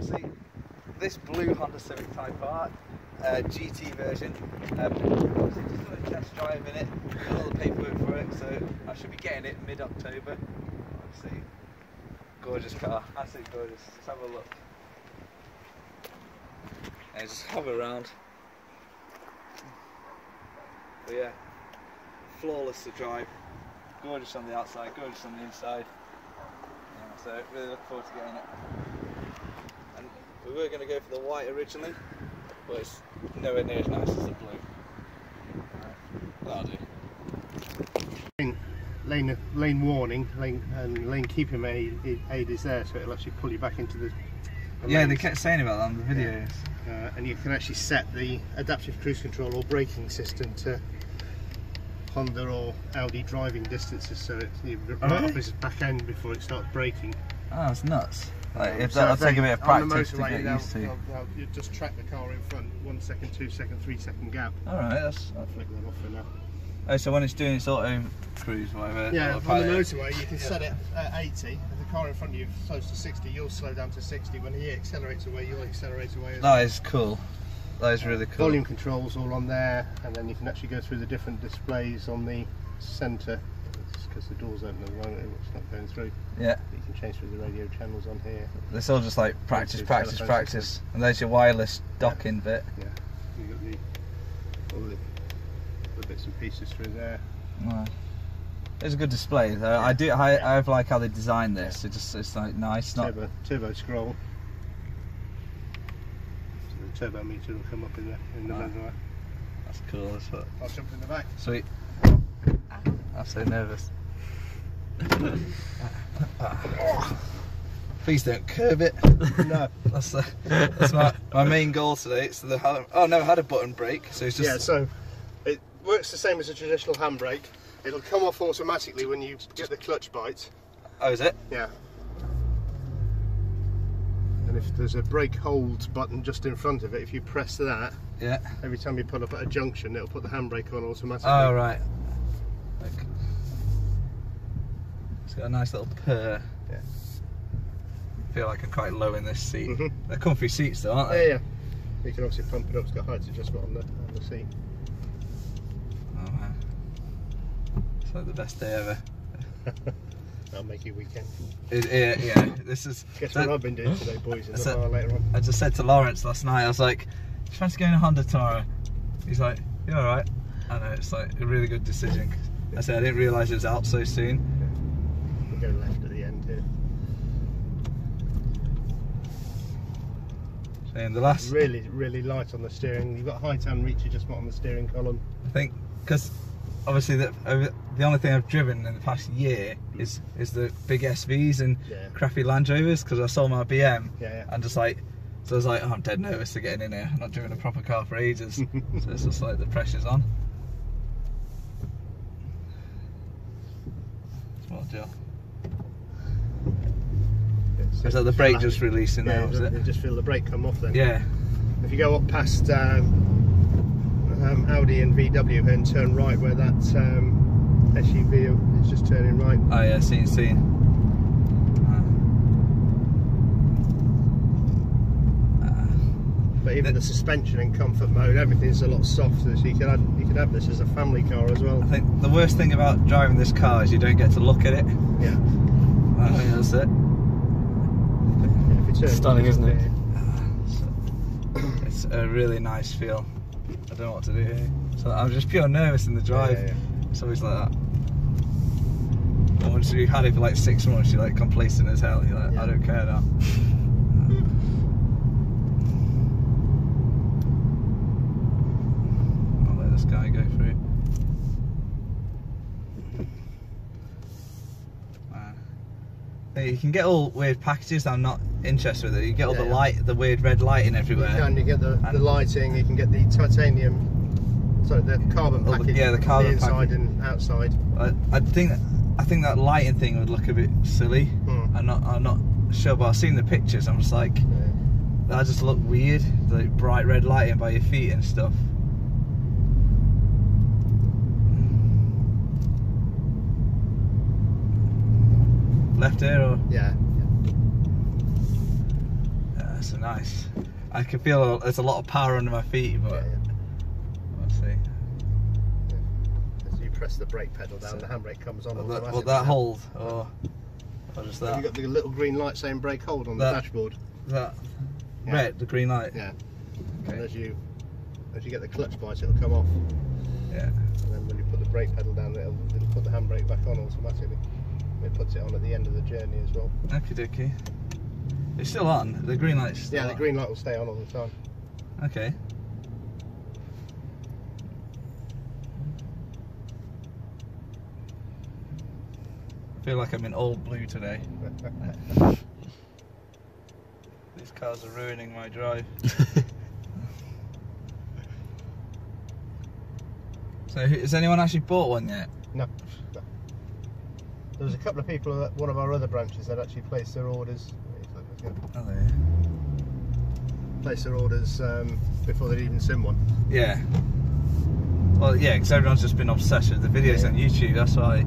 obviously this blue Honda Civic Type R, GT version. Obviously just done a test drive in it, got all the paperwork for it, so I should be getting it mid-October. Obviously, gorgeous car, absolutely gorgeous. Let's have a look. And just hover around. But yeah, flawless to drive. Gorgeous on the outside, gorgeous on the inside. Yeah, so really look forward to getting it. And we were going to go for the white originally, but it's nowhere near as nice as the blue. That'll do. Lane warning, lane keeping aid is there, so it'll actually pull you back into the yeah, lanes. they kept saying about that on the videos. Yeah. And you can actually set the adaptive cruise control or braking system to Honda or Audi driving distances, so it off its back end before it starts braking. Oh, it's nuts. Like, that'll take a bit of practice to get used to. You just track the car in front, 1 second, 2 second, 3 second gap. Alright, I'll flick that off for now. Oh, so when it's doing its auto cruise, whatever. Yeah, on the motorway you can set it at 80. If the car in front of you slows to 60, you'll slow down to 60. When he accelerates away, you'll accelerate away as well. That is cool. That is really cool. Volume controls all on there, and then you can actually go through the different displays on the centre. Because the door's open at the moment, it's not going through. Yeah. You can change through the radio channels on here. It's all just like practice, practice, practice. And there's your wireless docking bit. Yeah. You've got all the bits and pieces through there. Wow. It's a good display though. Yeah. I like how they designed this. It's like nice. Turbo scroll. So the turbo meter will come up in the middle. That's cool. I'll jump in the back. Sweet. I'm so nervous. Please don't curb it. No. That's my main goal today. It's I've never had a button brake, so it's just... Yeah, so it works the same as a traditional handbrake. It'll come off automatically when you get the clutch bite. Oh, is it? Yeah. And if there's a brake hold button just in front of it, if you press that, yeah, every time you pull up at a junction, it'll put the handbrake on automatically. Oh, right. It's got a nice little purr. Yeah. I feel like I'm quite low in this seat. They're comfy seats though, aren't they? Yeah, yeah. You can obviously pump it up. It's got height adjustment on the seat. Oh man, it's like the best day ever. That'll make your weekend. Yeah. This is. Guess what I've been doing today, boys? In the bar later on. I just said to Lawrence last night. I was like, "Do you fancy going to Honda tomorrow?" He's like, "You all right?" I know, it's like a really good decision. I said I didn't realise it was out so soon. We'll go left at the end here. And the last... Really light on the steering. You've got height and reach adjustment on the steering column. I think, because obviously the only thing I've driven in the past year is the big SVs and crappy Land Rovers, because I sold my BM. And just like, so I was like, oh, I'm dead nervous to getting in here. I'm not driven a proper car for ages. So it's just like the pressure's on. Small deal. So is that the brake just releasing now? Yeah, you just feel the brake come off then. Yeah. If you go up past Audi and VW and turn right where that SUV is just turning right. Oh yeah, seen. But even the suspension in comfort mode, everything's a lot softer, so you could have this as a family car as well. I think the worst thing about driving this car is you don't get to look at it. Yeah. I think that's it. Yeah, stunning, isn't it? It's a really nice feel. I don't know what to do here. So I'm just pure nervous in the drive. Yeah. It's always like that. And once you've had it for like 6 months, you're like complacent as hell. You're like, I don't care now. This guy go through. You can get all weird packages that I'm not interested with. You get all the weird red lighting everywhere. You get the lighting. You can get the titanium, sorry, the carbon package. The carbon inside package. And outside. I think that lighting thing would look a bit silly. I'm not sure, but I've seen the pictures. I'm just like, that just look weird. The bright red lighting by your feet and stuff. Left here or? Yeah. That's nice. I can feel there's a lot of power under my feet, but we'll see. As you press the brake pedal down, the handbrake comes on automatically. Will that hold? Or just that? Have you got the little green light saying brake hold on the dashboard? That red, the green light? Yeah. Okay. And as you get the clutch bites, it'll come off. Yeah. And then when you put the brake pedal down, it'll put the handbrake back on automatically. It puts it on at the end of the journey as well. Okie dokie. It's still on. The green light's still on. The green light will stay on all the time. Okay. I feel like I'm in all blue today. These cars are ruining my drive. So has anyone actually bought one yet? No. There was a couple of people at one of our other branches that actually placed their orders. Oh, there. Place their orders before they'd even seen one. Yeah. Well, yeah, because everyone's just been obsessed with the videos on YouTube. That's why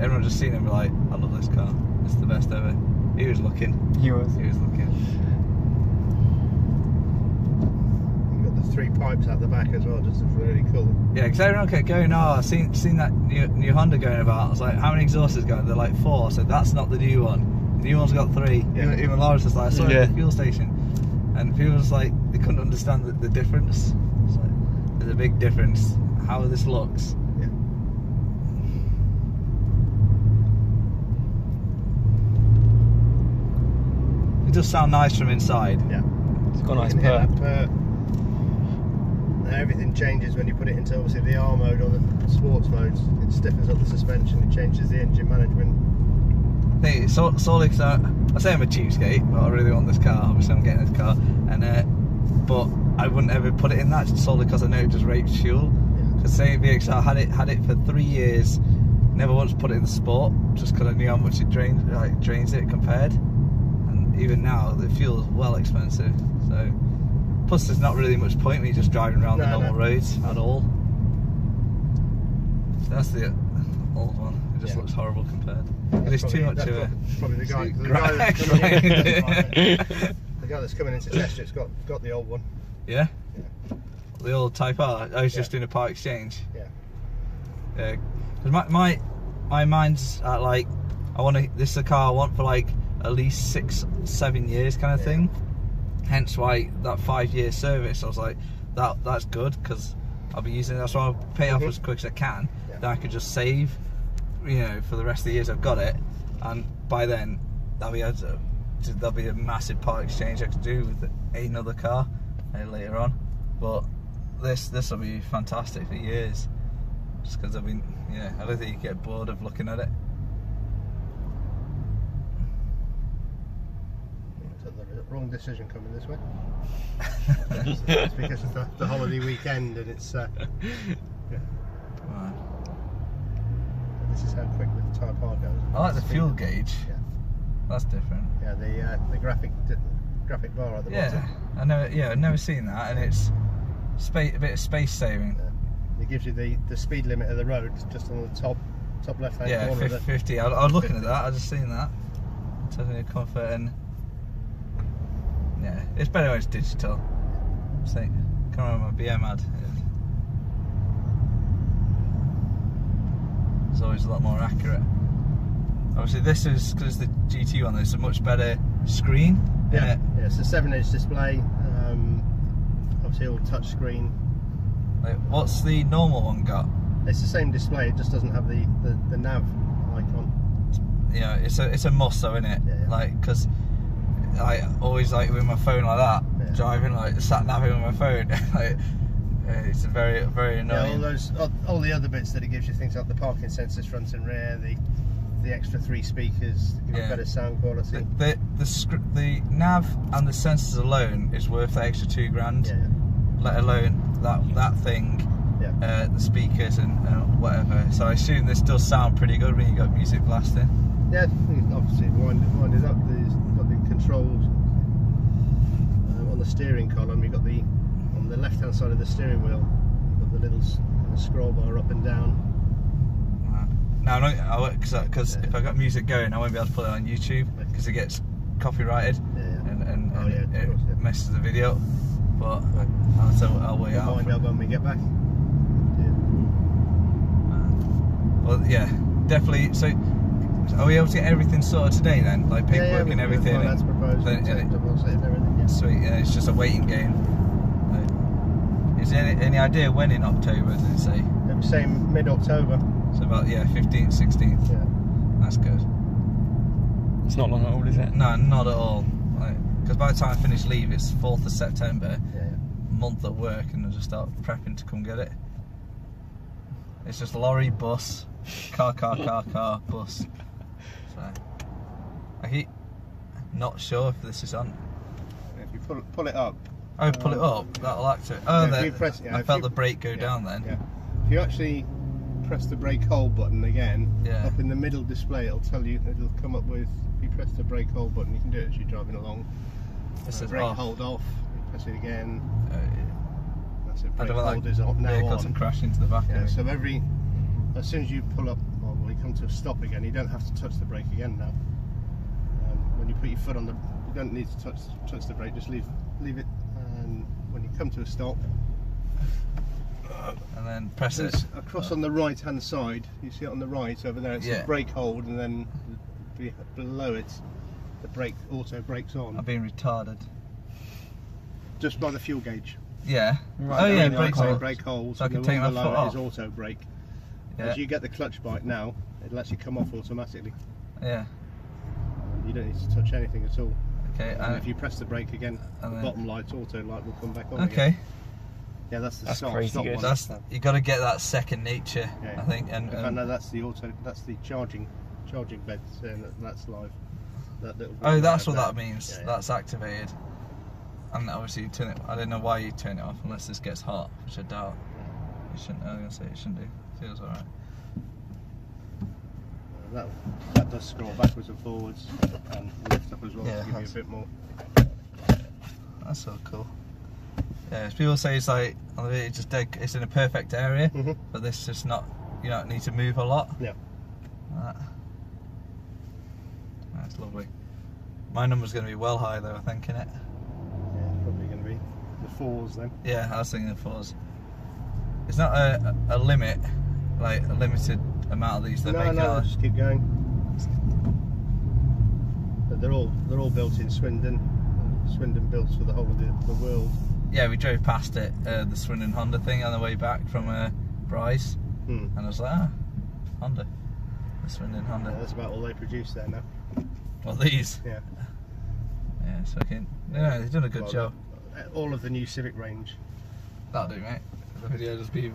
everyone's just seen them and be like, I love this car. It's the best ever. He was looking. He was looking. You've got the 3 pipes out the back as well, just really cool. Yeah, because everyone kept going, oh, I've seen that new Honda going about. I was like, how many exhausts going? They're like 4. So that's not the new one. The new one's got 3. Yeah. Even Laura's just like, I saw it at the fuel station. And people were just like, they couldn't understand the difference. It's like, there's a big difference. How this looks. Yeah. It does sound nice from inside. Yeah. It's got a nice purr. Everything changes when you put it into obviously the R mode or the sports modes. It stiffens up the suspension, it changes the engine management. I think it's solely because I say I'm a cheapskate, but I really want this car. Obviously, I'm getting this car, and but I wouldn't ever put it in that solely because I know it just rapes fuel. Because say VXR had it for 3 years, never once put it in the sport, just because I knew how much it drains it compared. And even now, the fuel is well expensive. So plus, there's not really much point when you're just driving around the normal roads at all. So that's the old one. It just looks horrible compared. There's too much of it. Probably the guy that's coming into test it's got the old one. Yeah? The old Type R. I was just doing a part exchange. Yeah. Because my mind's at like, this is a car I want for like at least 6-7 years kind of thing. Hence why that 5-year service, I was like, that's good because I'll be using it. That's why I'll pay off as quick as I can. Then I could just save, for the rest of the years I've got it, and by then there'll be a massive part exchange I could do with another car later on. But this will be fantastic for years, just because I don't think you get bored of looking at it. Wrong decision coming this way. It's because of the holiday weekend and it's Right. This is how quick the Type R goes. I like the fuel gauge. Yeah. That's different. Yeah, the graphic bar at the bottom. I know. Yeah, I've never seen that, and it's a bit of space saving. Yeah. It gives you the speed limit of the road just on the top left hand corner. Yeah, 50. I was looking at that. I just seen that. Telling me comfort and. Yeah, it's better when it's digital. I think. Can't remember my BM ad. It's always a lot more accurate. Obviously, this is because the GT one. There's a much better screen. Yeah, it's a 7-inch display. Obviously, all touch screen. Like, what's the normal one got? It's the same display. It just doesn't have the nav icon. Yeah, it's a must though, isn't it? Yeah. Like, because I always like with my phone like that, driving like sat naving with my phone. Like, it's very, very annoying. Yeah, all the other bits that it gives you, things like the parking sensors front and rear, the extra 3 speakers, better sound quality. The nav and the sensors alone is worth the extra $2,000. Yeah. Let alone that thing, the speakers and whatever. So I assume this does sound pretty good when you got music blasting. Yeah, obviously wind it up. There's got the controls on the steering column. You've got on the left hand side of the steering wheel, you've got the little scroll bar up and down. No, because if I got music going, I won't be able to put it on YouTube because it gets copyrighted. Yeah. messes the video up, but I'll wait out. Find out when we get back. Well, yeah, definitely. So, are we able to get everything sorted today then? Like paperwork and everything? That's proposed. Sweet, yeah, it's just a waiting game. Is there any idea when in October, did it say? It was saying mid-October. So about, yeah, 15th, 16th. Yeah. That's good. It's not long at all, is it? No, not at all. Because by the time I finish leave, it's 4th of September. Yeah. Month at work, and I just start prepping to come get it. It's just lorry, bus, car, bus. So I keep not sure if this is on. If you pull it up. Oh, pull it up. That'll act it. Oh, yeah, I felt the brake go down then. Yeah. If you actually press the brake hold button again, Yeah. up in the middle display, it'll tell you. It'll come up with. If you press the brake hold button, you can do it as you're driving along. This is brake off. hold off. You press it again. Yeah. That's it. I Brake don't want hold that is now vehicle on. to crash into the back Yeah, of me. so as soon as you pull up, or when you come to a stop again, you don't have to touch the brake again now. When you put your foot on the, you don't need to touch the brake. Just leave it, and when you come to a stop, And then press it. it's across on the right hand side. You see it on the right over there. It's Yeah. a brake hold, and then below it, the brake auto brakes on. I'm being retarded. Just by the fuel gauge. Yeah. Right, Oh there yeah, we go. brake So hold. brake holds. So I and can the take one my below foot it is off. auto brake. Yeah. As you get the clutch bite now, it'll actually come off automatically. Yeah. You don't need to touch anything at all. Okay. And if you press the brake again, the and then- bottom light, auto light, will come back on Okay. again. Yeah, that's the That's start crazy stop good. one. That's you got to get that second nature, Yeah. I think. And No, that's the auto. That's the charging bed saying that's live. That little. oh, that's what there. that means. Yeah, yeah. That's activated. And obviously you turn it. I don't know why you turn it off unless this gets hot, which I doubt. It shouldn't. I was gonna say it shouldn't do. Feels alright. That does scroll backwards and forwards and lift up as well Yeah, to give you a that's- bit more. That's so cool. Yeah, as people say, it's like it's just dead. It's in a perfect area, but this just not. You don't need to move a lot. Yeah. That's lovely. My number's going to be well high though, I think, innit? Yeah, probably going to be the 4s then. Yeah, I was thinking the 4s. It's not a limit, like a limited amount of these that make No, cars. just keep going. But they're all built in Swindon. Swindon builds for the whole of the world. Yeah, we drove past it, the Swindon Honda thing on the way back from Bryce, and I was like, Honda, the Swindon Honda. Yeah, that's about all they produce there now. Well, these. Yeah. Yeah, so yeah, they've done a good job. All of the new Civic range. That'll do, mate. The video just be